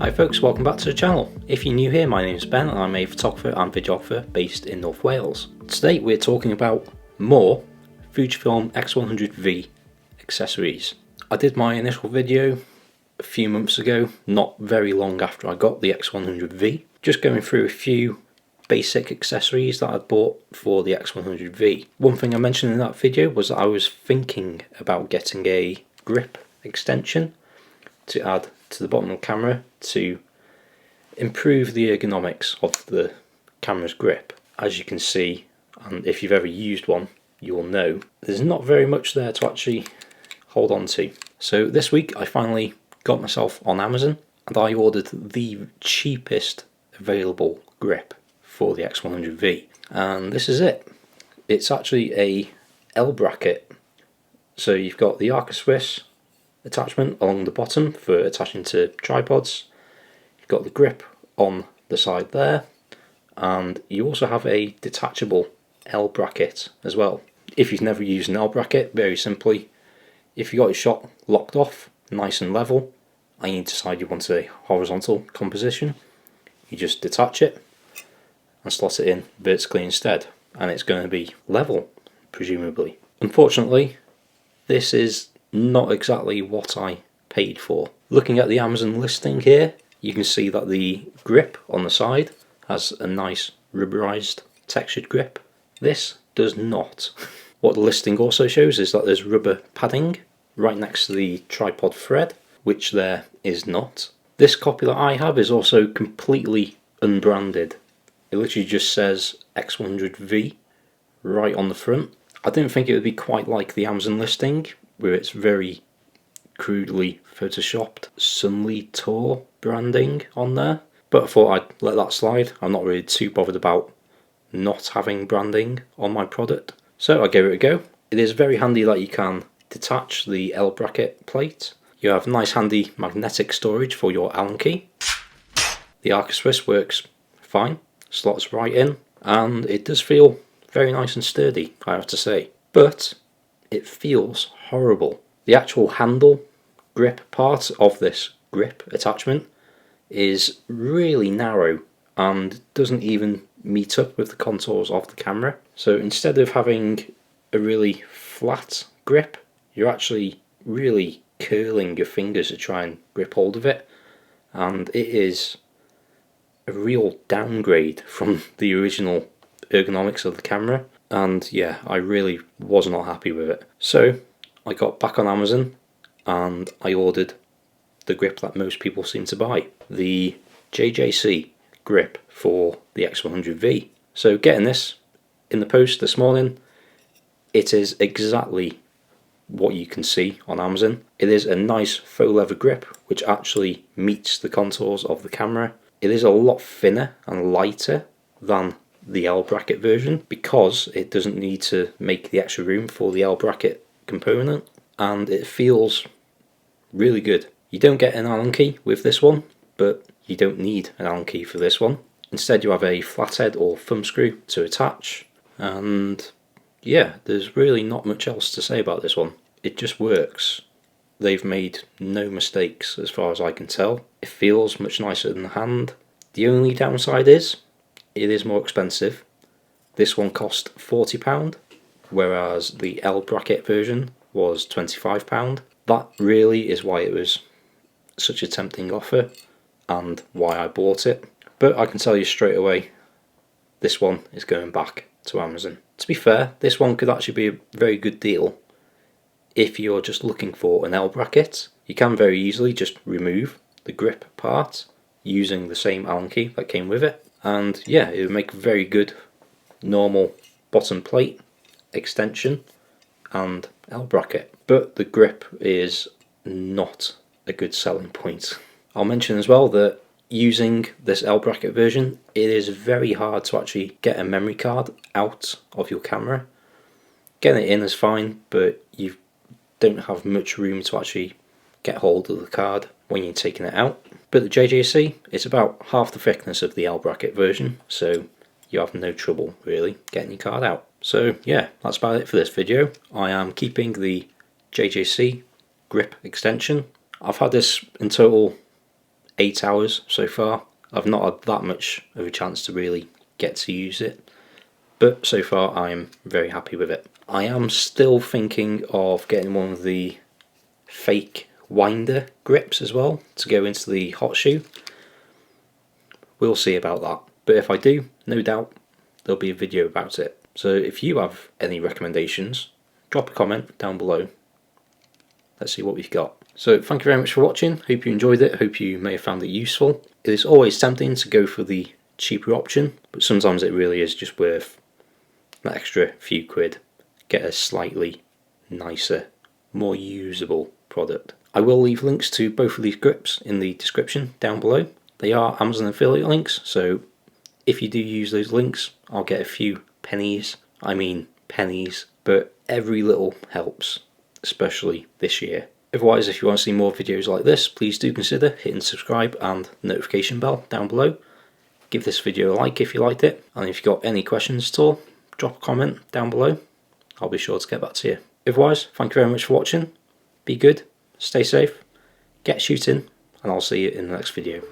Hi folks, welcome back to the channel. If you're new here, my name is Ben and I'm a photographer and videographer based in North Wales. Today we're talking about more Fujifilm X100V accessories. I did my initial video a few months ago, not very long after I got the X100V, just going through a few basic accessories that I bought for the X100V. One thing I mentioned in that video was that I was thinking about getting a grip extension to add to the bottom of the camera to improve the ergonomics of the camera's grip. As you can see, and if you've ever used one, you will know there's not very much there to actually hold on to. So this week I finally got myself on Amazon and I ordered the cheapest available grip for the X100V, and this is it. It's actually a L bracket. So you've got the Artlist attachment along the bottom for attaching to tripods. You've got the grip on the side there, and you also have a detachable L bracket as well. If you've never used an L bracket, very simply, if you got your shot locked off nice and level and you decide you want a horizontal composition, you just detach it and slot it in vertically instead, and it's going to be level, presumably. Unfortunately, this is not exactly what I paid for. Looking at the Amazon listing here, you can see that the grip on the side has a nice rubberized textured grip. This does not. What the listing also shows is that there's rubber padding right next to the tripod thread, which there is not. This copy that I have is also completely unbranded. It literally just says X100V right on the front. I didn't think it would be quite like the Amazon listing, where it's very crudely photoshopped Sunli Tour branding on there, but I thought I'd let that slide. I'm not really too bothered about not having branding on my product, so I gave it a go. It is very handy that you can detach the L bracket plate. You have nice handy magnetic storage for your Allen key. The Artlist works fine, slots right in, and it does feel very nice and sturdy, I have to say, but it feels horrible. The actual handle grip part of this grip attachment is really narrow and doesn't even meet up with the contours of the camera. So instead of having a really flat grip, you're actually really curling your fingers to try and grip hold of it, and it is a real downgrade from the original ergonomics of the camera. And yeah, I really was not happy with it. So I got back on Amazon and I ordered the grip that most people seem to buy, the JJC grip for the X100V. So getting this in the post this morning, it is exactly what you can see on Amazon. It is a nice faux leather grip which actually meets the contours of the camera. It is a lot thinner and lighter than the L bracket version because it doesn't need to make the extra room for the L bracket component, and it feels really good. You don't get an Allen key with this one, but you don't need an Allen key for this one. Instead you have a flathead or thumb screw to attach, and yeah, there's really not much else to say about this one. It just works. They've made no mistakes as far as I can tell. It feels much nicer in the hand. The only downside is it is more expensive. This one cost £40, whereas the L bracket version was £25. That really is why it was such a tempting offer and why I bought it. But I can tell you straight away, this one is going back to Amazon. To be fair, this one could actually be a very good deal if you're just looking for an L bracket. You can very easily just remove the grip part using the same Allen key that came with it, and yeah, it would make a very good normal bottom plate extension and L bracket. But the grip is not a good selling point. I'll mention as well that using this L bracket version, it is very hard to actually get a memory card out of your camera. Getting it in is fine, but you don't have much room to actually get hold of the card when you're taking it out. But the JJC is about half the thickness of the L bracket version, so you have no trouble really getting your card out. So yeah, that's about it for this video. I am keeping the JJC grip extension. I've had this in total 8 hours so far. I've not had that much of a chance to really get to use it, but so far I am very happy with it. I am still thinking of getting one of the fake winder grips as well to go into the hot shoe. We'll see about that, but if I do, no doubt there'll be a video about it. So if you have any recommendations, drop a comment down below. Let's see what we've got. So thank you very much for watching. Hope you enjoyed it. Hope you may have found it useful. It is always tempting to go for the cheaper option, but sometimes it really is just worth that extra few quid. Get a slightly nicer, more usable product. I will leave links to both of these grips in the description down below. They are Amazon affiliate links, so if you do use those links, I'll get a few pennies. I mean pennies, but every little helps, especially this year. Otherwise, if you want to see more videos like this, please do consider hitting subscribe and notification bell down below. Give this video a like if you liked it, and if you've got any questions at all, drop a comment down below. I'll be sure to get back to you. Otherwise, thank you very much for watching. Be good, stay safe, get shooting, and I'll see you in the next video.